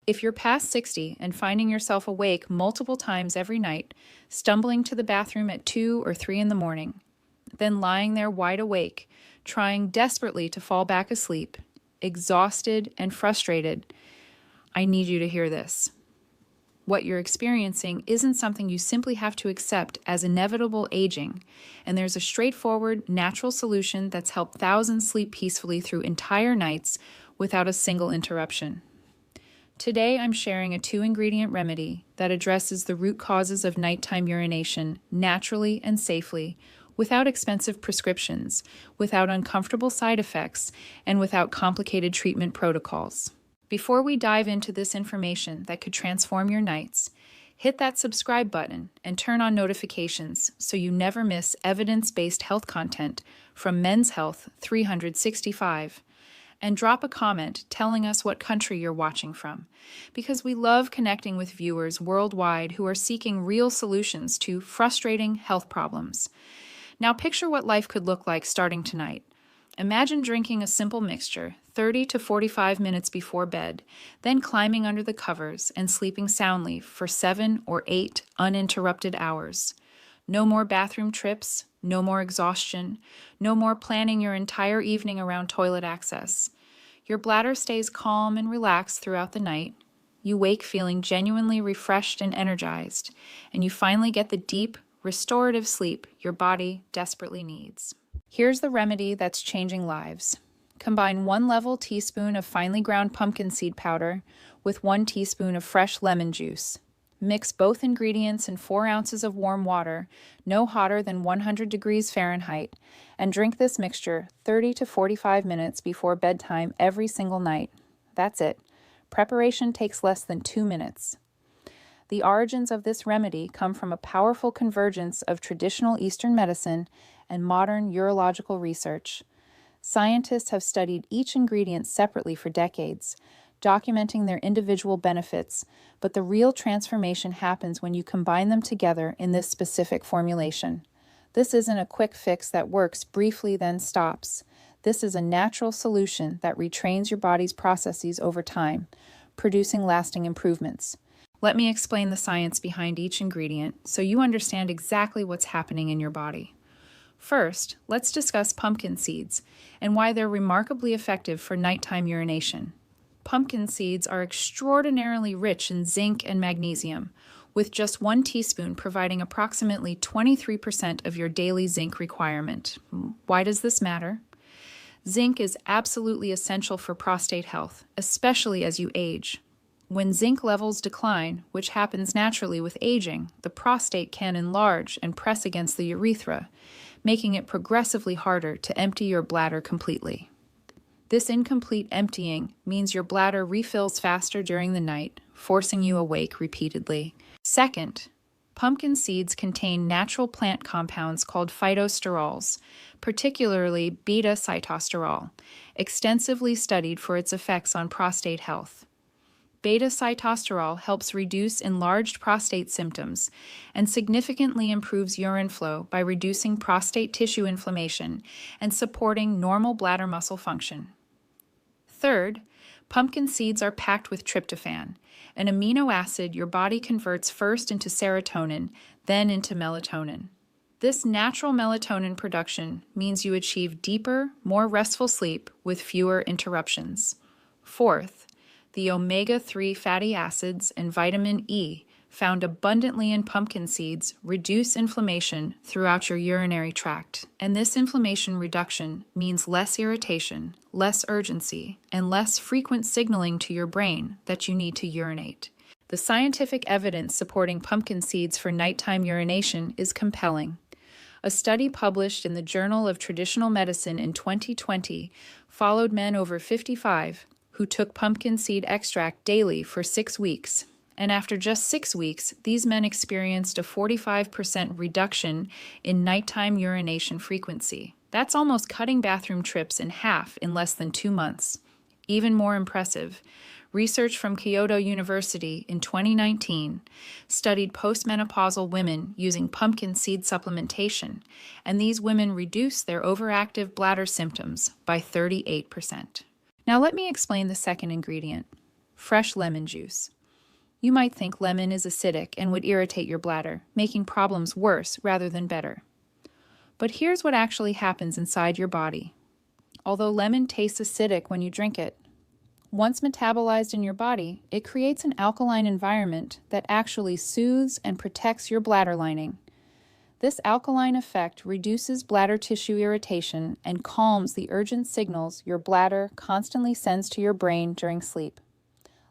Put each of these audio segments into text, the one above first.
If you're past 60 and finding yourself awake multiple times every night, stumbling to the bathroom at 2 or 3 in the morning, then lying there wide awake, trying desperately to fall back asleep, exhausted and frustrated, I need you to hear this. What you're experiencing isn't something you simply have to accept as inevitable aging, and there's a straightforward, natural solution that's helped thousands sleep peacefully through entire nights without a single interruption. Today, I'm sharing a 2-ingredient remedy that addresses the root causes of nighttime urination naturally and safely, without expensive prescriptions, without uncomfortable side effects, and without complicated treatment protocols. Before we dive into this information that could transform your nights, hit that subscribe button and turn on notifications so you never miss evidence-based health content from Men's Health 365. And drop a comment telling us what country you're watching from, because we love connecting with viewers worldwide who are seeking real solutions to frustrating health problems. Now picture what life could look like starting tonight. Imagine drinking a simple mixture 30 to 45 minutes before bed, then climbing under the covers and sleeping soundly for 7 or 8 uninterrupted hours. No more bathroom trips, no more exhaustion, no more planning your entire evening around toilet access. Your bladder stays calm and relaxed throughout the night. You wake feeling genuinely refreshed and energized, and you finally get the deep, restorative sleep your body desperately needs. Here's the remedy that's changing lives. Combine 1 level teaspoon of finely ground pumpkin seed powder with 1 teaspoon of fresh lemon juice. Mix both ingredients in 4 ounces of warm water, no hotter than 100 degrees Fahrenheit, and drink this mixture 30 to 45 minutes before bedtime every single night. That's it. Preparation takes less than 2 minutes. The origins of this remedy come from a powerful convergence of traditional Eastern medicine and modern urological research. Scientists have studied each ingredient separately for decades, documenting their individual benefits, but the real transformation happens when you combine them together in this specific formulation. This isn't a quick fix that works briefly then stops. This is a natural solution that retrains your body's processes over time, producing lasting improvements. Let me explain the science behind each ingredient so you understand exactly what's happening in your body. First, let's discuss pumpkin seeds and why they're remarkably effective for nighttime urination. Pumpkin seeds are extraordinarily rich in zinc and magnesium, with just 1 teaspoon providing approximately 23% of your daily zinc requirement. Why does this matter? Zinc is absolutely essential for prostate health, especially as you age. When zinc levels decline, which happens naturally with aging, the prostate can enlarge and press against the urethra, making it progressively harder to empty your bladder completely. This incomplete emptying means your bladder refills faster during the night, forcing you awake repeatedly. Second, pumpkin seeds contain natural plant compounds called phytosterols, particularly beta-sitosterol, extensively studied for its effects on prostate health. Beta-sitosterol helps reduce enlarged prostate symptoms and significantly improves urine flow by reducing prostate tissue inflammation and supporting normal bladder muscle function. Third, pumpkin seeds are packed with tryptophan, an amino acid your body converts first into serotonin, then into melatonin. This natural melatonin production means you achieve deeper, more restful sleep with fewer interruptions. Fourth, the omega-3 fatty acids and vitamin E found abundantly in pumpkin seeds reduce inflammation throughout your urinary tract, and this inflammation reduction means less irritation, less urgency, and less frequent signaling to your brain that you need to urinate. The scientific evidence supporting pumpkin seeds for nighttime urination is compelling. A study published in the Journal of Traditional Medicine in 2020 followed men over 55 who took pumpkin seed extract daily for 6 weeks. And after just 6 weeks, these men experienced a 45% reduction in nighttime urination frequency. That's almost cutting bathroom trips in half in less than 2 months. Even more impressive, research from Kyoto University in 2019 studied postmenopausal women using pumpkin seed supplementation, and these women reduced their overactive bladder symptoms by 38%. Now let me explain the second ingredient. fresh lemon juice. You might think lemon is acidic and would irritate your bladder, making problems worse rather than better. But here's what actually happens inside your body. Although lemon tastes acidic when you drink it, once metabolized in your body, it creates an alkaline environment that actually soothes and protects your bladder lining. This alkaline effect reduces bladder tissue irritation and calms the urgent signals your bladder constantly sends to your brain during sleep.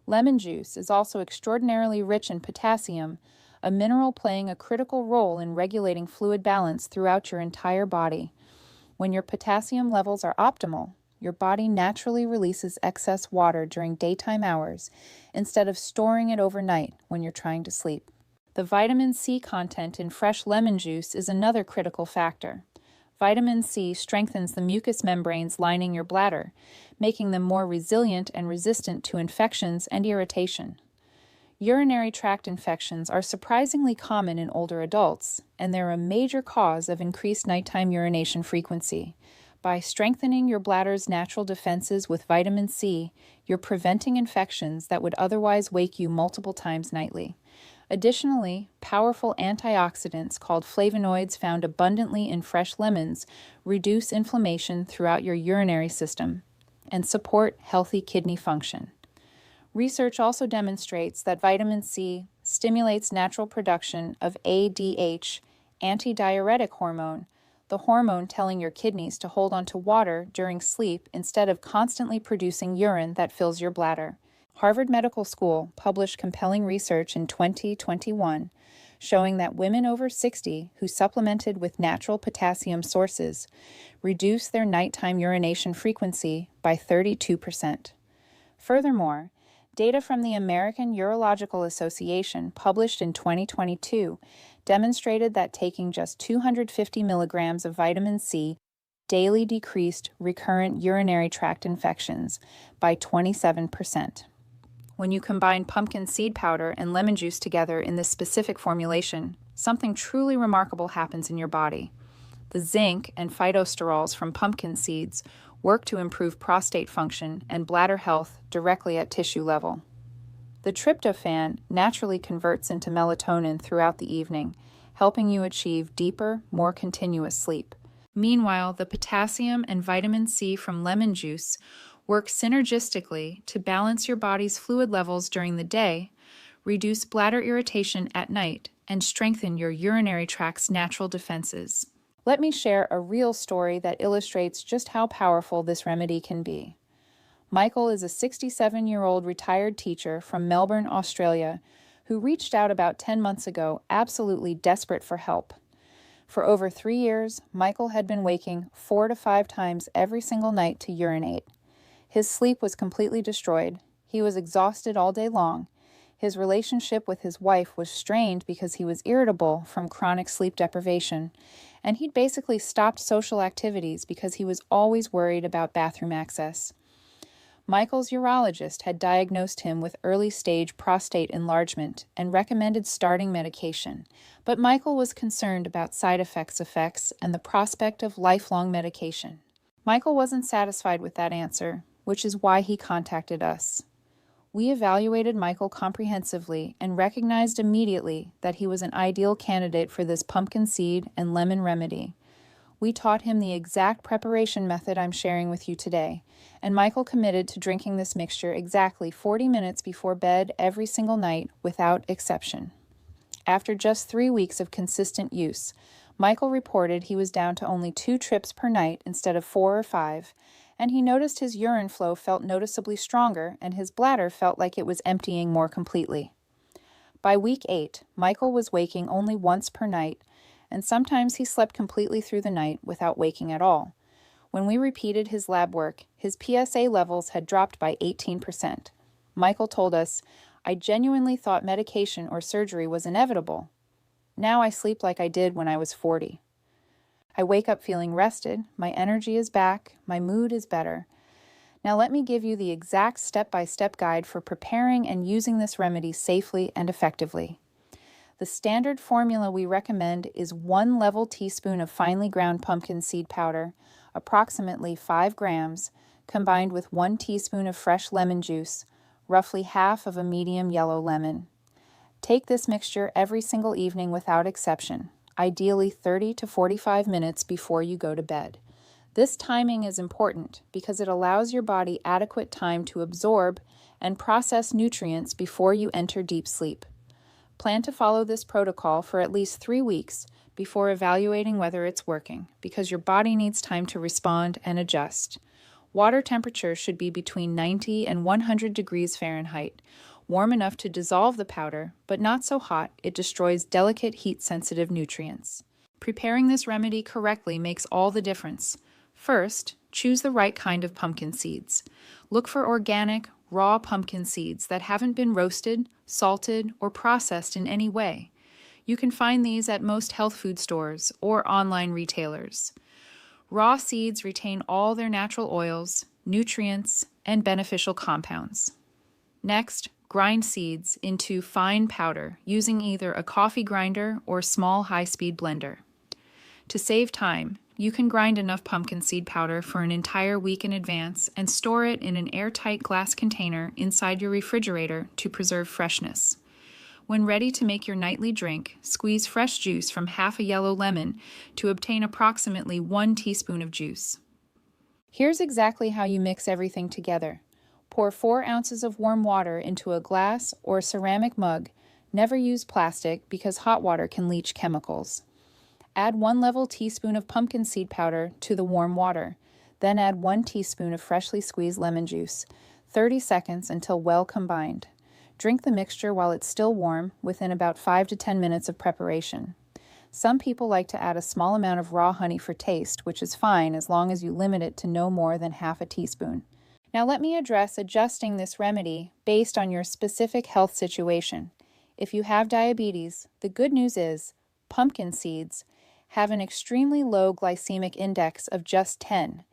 Lemon juice is also extraordinarily rich in potassium, a mineral playing a critical role in regulating fluid balance throughout your entire body. When your potassium levels are optimal, your body naturally releases excess water during daytime hours instead of storing it overnight when you're trying to sleep. The vitamin C content in fresh lemon juice is another critical factor. Vitamin C strengthens the mucous membranes lining your bladder, making them more resilient and resistant to infections and irritation. Urinary tract infections are surprisingly common in older adults, and they're a major cause of increased nighttime urination frequency. By strengthening your bladder's natural defenses with vitamin C, you're preventing infections that would otherwise wake you multiple times nightly. Additionally, powerful antioxidants called flavonoids found abundantly in fresh lemons reduce inflammation throughout your urinary system and support healthy kidney function. Research also demonstrates that vitamin C stimulates natural production of ADH, antidiuretic hormone, the hormone telling your kidneys to hold onto water during sleep instead of constantly producing urine that fills your bladder. Harvard Medical School published compelling research in 2021 showing that women over 60 who supplemented with natural potassium sources reduced their nighttime urination frequency by 32%. Furthermore, data from the American Urological Association published in 2022 demonstrated that taking just 250 milligrams of vitamin C daily decreased recurrent urinary tract infections by 27%. When you combine pumpkin seed powder and lemon juice together in this specific formulation, something truly remarkable happens in your body. The zinc and phytosterols from pumpkin seeds work to improve prostate function and bladder health directly at tissue level. The tryptophan naturally converts into melatonin throughout the evening, helping you achieve deeper, more continuous sleep. Meanwhile, the potassium and vitamin C from lemon juice work synergistically to balance your body's fluid levels during the day, reduce bladder irritation at night, and strengthen your urinary tract's natural defenses. Let me share a real story that illustrates just how powerful this remedy can be. Michael is a 67-year-old retired teacher from Melbourne, Australia, who reached out about 10 months ago, absolutely desperate for help. For over 3 years, Michael had been waking 4 to 5 times every single night to urinate. His sleep was completely destroyed. He was exhausted all day long. His relationship with his wife was strained because he was irritable from chronic sleep deprivation, and he'd basically stopped social activities because he was always worried about bathroom access. Michael's urologist had diagnosed him with early-stage prostate enlargement and recommended starting medication, but Michael was concerned about side effects and the prospect of lifelong medication. Michael wasn't satisfied with that answer, which is why he contacted us. We evaluated Michael comprehensively and recognized immediately that he was an ideal candidate for this pumpkin seed and lemon remedy. We taught him the exact preparation method I'm sharing with you today, and Michael committed to drinking this mixture exactly 40 minutes before bed every single night without exception. After just 3 weeks of consistent use, Michael reported he was down to only 2 trips per night instead of 4 or 5, and he noticed his urine flow felt noticeably stronger and his bladder felt like it was emptying more completely. By week 8, Michael was waking only once per night, and sometimes he slept completely through the night without waking at all. When we repeated his lab work, his PSA levels had dropped by 18%. Michael told us, "I genuinely thought medication or surgery was inevitable. Now I sleep like I did when I was 40. I wake up feeling rested, my energy is back, my mood is better." Now let me give you the exact step-by-step guide for preparing and using this remedy safely and effectively. The standard formula we recommend is 1 level teaspoon of finely ground pumpkin seed powder, approximately 5 grams, combined with 1 teaspoon of fresh lemon juice, roughly half of a medium yellow lemon. Take this mixture every single evening without exception, ideally 30 to 45 minutes before you go to bed. This timing is important because it allows your body adequate time to absorb and process nutrients before you enter deep sleep. Plan to follow this protocol for at least 3 weeks before evaluating whether it's working, because your body needs time to respond and adjust. Water temperature should be between 90 and 100 degrees Fahrenheit, warm enough to dissolve the powder, but not so hot it destroys delicate heat-sensitive nutrients. Preparing this remedy correctly makes all the difference. First, choose the right kind of pumpkin seeds. Look for organic, raw pumpkin seeds that haven't been roasted, salted, or processed in any way. You can find these at most health food stores or online retailers. Raw seeds retain all their natural oils, nutrients, and beneficial compounds. Next, grind seeds into fine powder using either a coffee grinder or small high-speed blender. To save time, you can grind enough pumpkin seed powder for an entire week in advance and store it in an airtight glass container inside your refrigerator to preserve freshness. When ready to make your nightly drink, squeeze fresh juice from half a yellow lemon to obtain approximately 1 teaspoon of juice. Here's exactly how you mix everything together. Pour 4 ounces of warm water into a glass or ceramic mug. Never use plastic because hot water can leach chemicals. Add 1 level teaspoon of pumpkin seed powder to the warm water. Then add 1 teaspoon of freshly squeezed lemon juice. 30 seconds until well combined. Drink the mixture while it's still warm within about 5 to 10 minutes of preparation. Some people like to add a small amount of raw honey for taste, which is fine as long as you limit it to no more than half a teaspoon. Now let me address adjusting this remedy based on your specific health situation. If you have diabetes, the good news is pumpkin seeds have an extremely low glycemic index of just 10,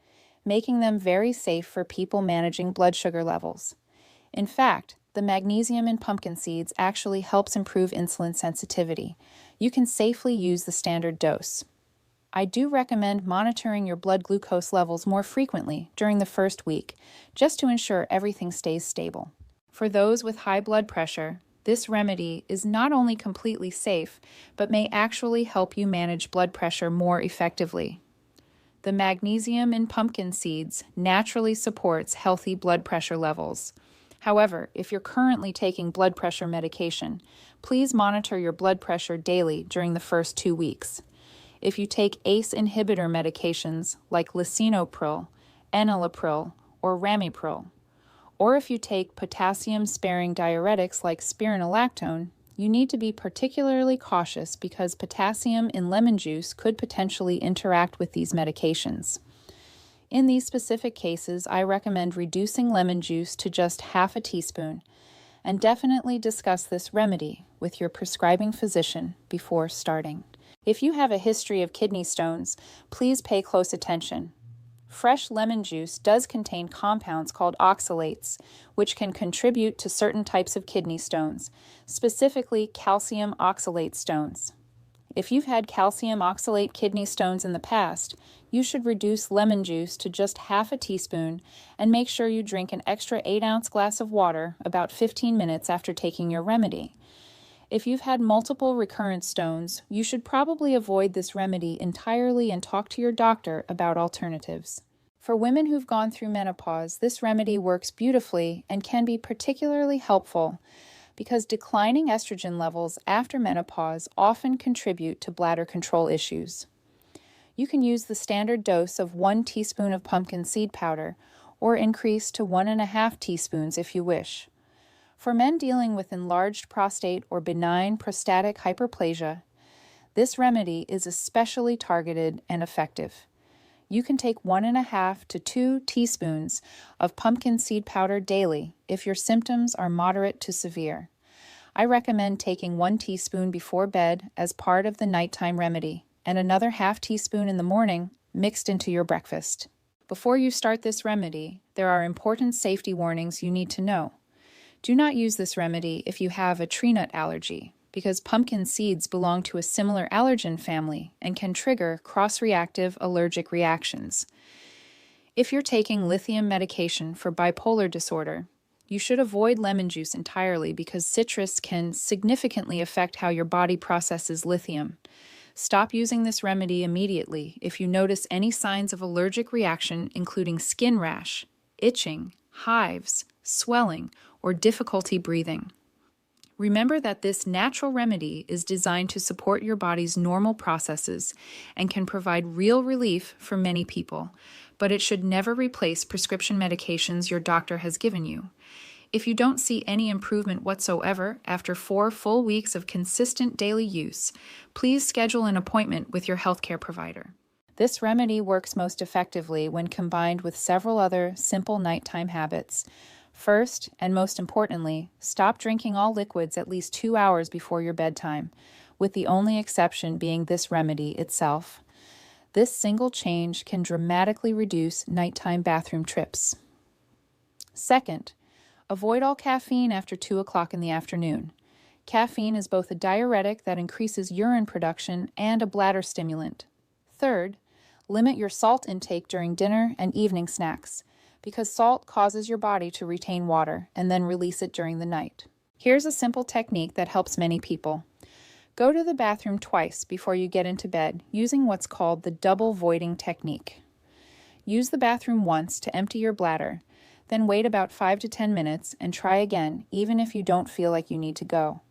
making them very safe for people managing blood sugar levels. In fact, the magnesium in pumpkin seeds actually helps improve insulin sensitivity. You can safely use the standard dose. I do recommend monitoring your blood glucose levels more frequently during the first week, just to ensure everything stays stable. For those with high blood pressure, this remedy is not only completely safe, but may actually help you manage blood pressure more effectively. The magnesium in pumpkin seeds naturally supports healthy blood pressure levels. However, if you're currently taking blood pressure medication, please monitor your blood pressure daily during the first 2 weeks. If you take ACE inhibitor medications like lisinopril, enalapril, or ramipril, or if you take potassium-sparing diuretics like spironolactone, you need to be particularly cautious because potassium in lemon juice could potentially interact with these medications. In these specific cases, I recommend reducing lemon juice to just half a teaspoon, and definitely discuss this remedy with your prescribing physician before starting. If you have a history of kidney stones, please pay close attention. Fresh lemon juice does contain compounds called oxalates, which can contribute to certain types of kidney stones, specifically calcium oxalate stones. If you've had calcium oxalate kidney stones in the past, you should reduce lemon juice to just half a teaspoon and make sure you drink an extra 8-ounce glass of water about 15 minutes after taking your remedy. If you've had multiple recurrent stones, you should probably avoid this remedy entirely and talk to your doctor about alternatives. For women who've gone through menopause, this remedy works beautifully and can be particularly helpful because declining estrogen levels after menopause often contribute to bladder control issues. You can use the standard dose of 1 teaspoon of pumpkin seed powder or increase to 1.5 teaspoons if you wish. For men dealing with enlarged prostate or benign prostatic hyperplasia, this remedy is especially targeted and effective. You can take 1.5 to 2 teaspoons of pumpkin seed powder daily if your symptoms are moderate to severe. I recommend taking 1 teaspoon before bed as part of the nighttime remedy, and another half teaspoon in the morning mixed into your breakfast. Before you start this remedy, there are important safety warnings you need to know. Do not use this remedy if you have a tree nut allergy, because pumpkin seeds belong to a similar allergen family and can trigger cross-reactive allergic reactions. If you're taking lithium medication for bipolar disorder, You should avoid lemon juice entirely because citrus can significantly affect how your body processes lithium. Stop using this remedy immediately if you notice any signs of allergic reaction, including skin rash, itching, hives, swelling, or difficulty breathing. Remember that this natural remedy is designed to support your body's normal processes and can provide real relief for many people, but it should never replace prescription medications your doctor has given you. If you don't see any improvement whatsoever after 4 full weeks of consistent daily use, please schedule an appointment with your healthcare provider. This remedy works most effectively when combined with several other simple nighttime habits. First, and most importantly, stop drinking all liquids at least 2 hours before your bedtime, with the only exception being this remedy itself. This single change can dramatically reduce nighttime bathroom trips. Second, avoid all caffeine after 2 o'clock in the afternoon. Caffeine is both a diuretic that increases urine production and a bladder stimulant. Third, limit your salt intake during dinner and evening snacks, because salt causes your body to retain water and then release it during the night. Here's a simple technique that helps many people. Go to the bathroom twice before you get into bed using what's called the double voiding technique. Use the bathroom once to empty your bladder, then wait about 5 to 10 minutes and try again even if you don't feel like you need to go.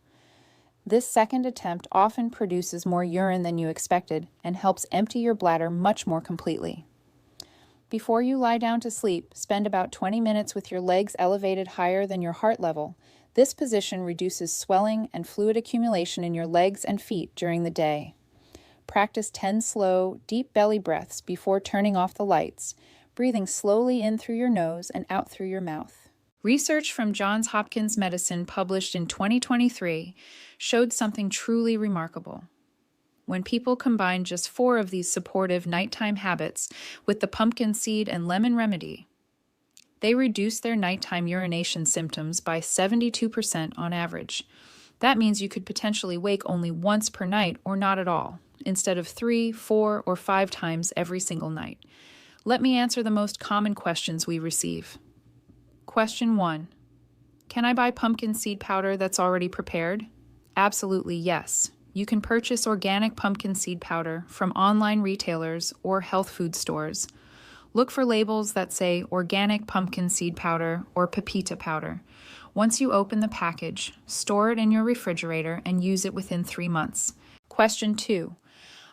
This second attempt often produces more urine than you expected and helps empty your bladder much more completely. Before you lie down to sleep, spend about 20 minutes with your legs elevated higher than your heart level. This position reduces swelling and fluid accumulation in your legs and feet during the day. Practice 10 slow, deep belly breaths before turning off the lights, breathing slowly in through your nose and out through your mouth. Research from Johns Hopkins Medicine published in 2023 showed something truly remarkable. When people combine just 4 of these supportive nighttime habits with the pumpkin seed and lemon remedy, they reduce their nighttime urination symptoms by 72% on average. That means you could potentially wake only once per night or not at all, instead of 3, 4, or 5 times every single night. Let me answer the most common questions we receive. Question 1. Can I buy pumpkin seed powder that's already prepared? Absolutely yes. You can purchase organic pumpkin seed powder from online retailers or health food stores. Look for labels that say organic pumpkin seed powder or pepita powder. Once you open the package, store it in your refrigerator and use it within 3 months. Question 2.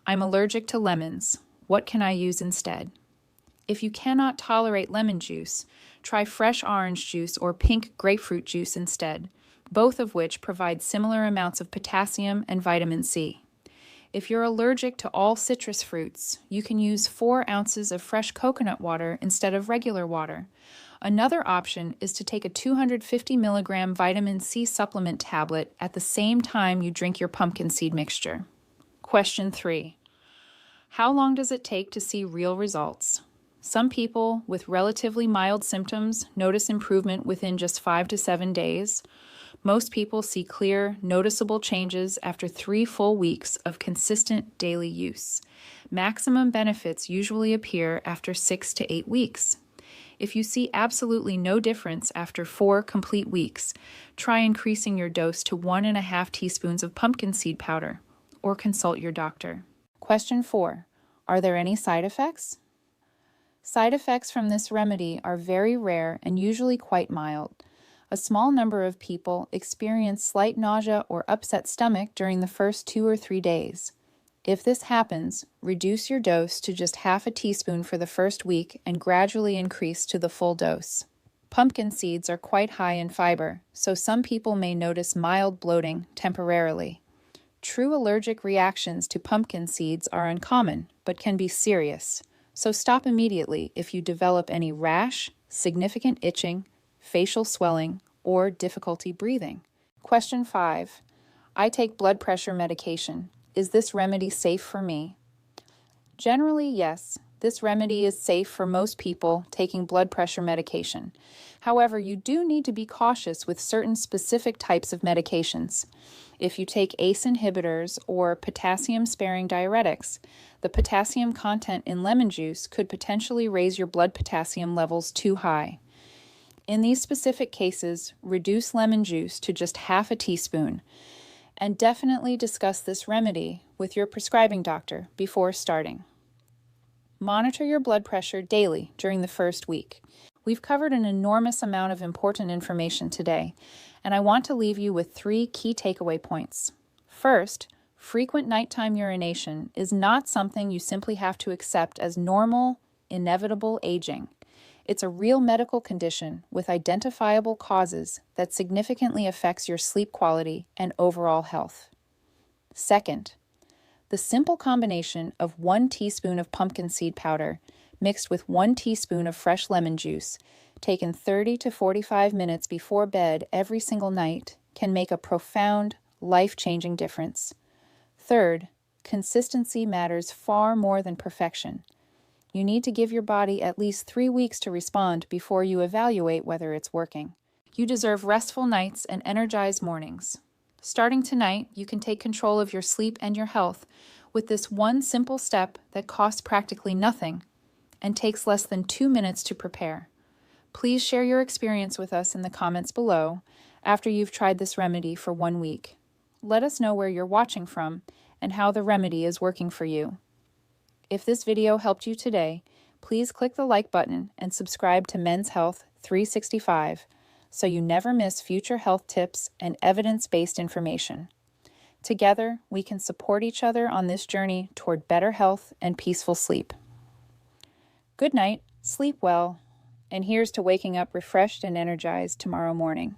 I'm allergic to lemons. What can I use instead? If you cannot tolerate lemon juice, try fresh orange juice or pink grapefruit juice instead, both of which provide similar amounts of potassium and vitamin C. If you're allergic to all citrus fruits, you can use 4 ounces of fresh coconut water instead of regular water. Another option is to take a 250 milligram vitamin C supplement tablet at the same time you drink your pumpkin seed mixture. Question 3. How long does it take to see real results? Some people with relatively mild symptoms notice improvement within just 5 to 7 days. Most people see clear, noticeable changes after 3 full weeks of consistent daily use. Maximum benefits usually appear after 6 to 8 weeks. If you see absolutely no difference after 4 complete weeks, try increasing your dose to 1.5 teaspoons of pumpkin seed powder, or consult your doctor. Question 4. Are there any side effects? Side effects from this remedy are very rare and usually quite mild. A small number of people experience slight nausea or upset stomach during the first 2 or 3 days. If this happens, reduce your dose to just half a teaspoon for the first week and gradually increase to the full dose. Pumpkin seeds are quite high in fiber, so some people may notice mild bloating temporarily. True allergic reactions to pumpkin seeds are uncommon, but can be serious. So stop immediately if you develop any rash, significant itching, facial swelling, or difficulty breathing. Question 5. I take blood pressure medication. Is this remedy safe for me? Generally, yes. This remedy is safe for most people taking blood pressure medication. However, you do need to be cautious with certain specific types of medications. If you take ACE inhibitors or potassium-sparing diuretics, the potassium content in lemon juice could potentially raise your blood potassium levels too high. In these specific cases, reduce lemon juice to just half a teaspoon, and definitely discuss this remedy with your prescribing doctor before starting. Monitor your blood pressure daily during the first week. We've covered an enormous amount of important information today, and I want to leave you with 3 key takeaway points. First, frequent nighttime urination is not something you simply have to accept as normal, inevitable aging. It's a real medical condition with identifiable causes that significantly affects your sleep quality and overall health. Second, the simple combination of 1 teaspoon of pumpkin seed powder mixed with 1 teaspoon of fresh lemon juice, taken 30 to 45 minutes before bed every single night, can make a profound, life-changing difference. Third, consistency matters far more than perfection. You need to give your body at least 3 weeks to respond before you evaluate whether it's working. You deserve restful nights and energized mornings. Starting tonight, you can take control of your sleep and your health with this one simple step that costs practically nothing and takes less than 2 minutes to prepare. Please share your experience with us in the comments below after you've tried this remedy for 1 week. Let us know where you're watching from and how the remedy is working for you. If this video helped you today, please click the like button and subscribe to Men's Health 365 so you never miss future health tips and evidence-based information. Together, we can support each other on this journey toward better health and peaceful sleep. Good night, sleep well, and here's to waking up refreshed and energized tomorrow morning.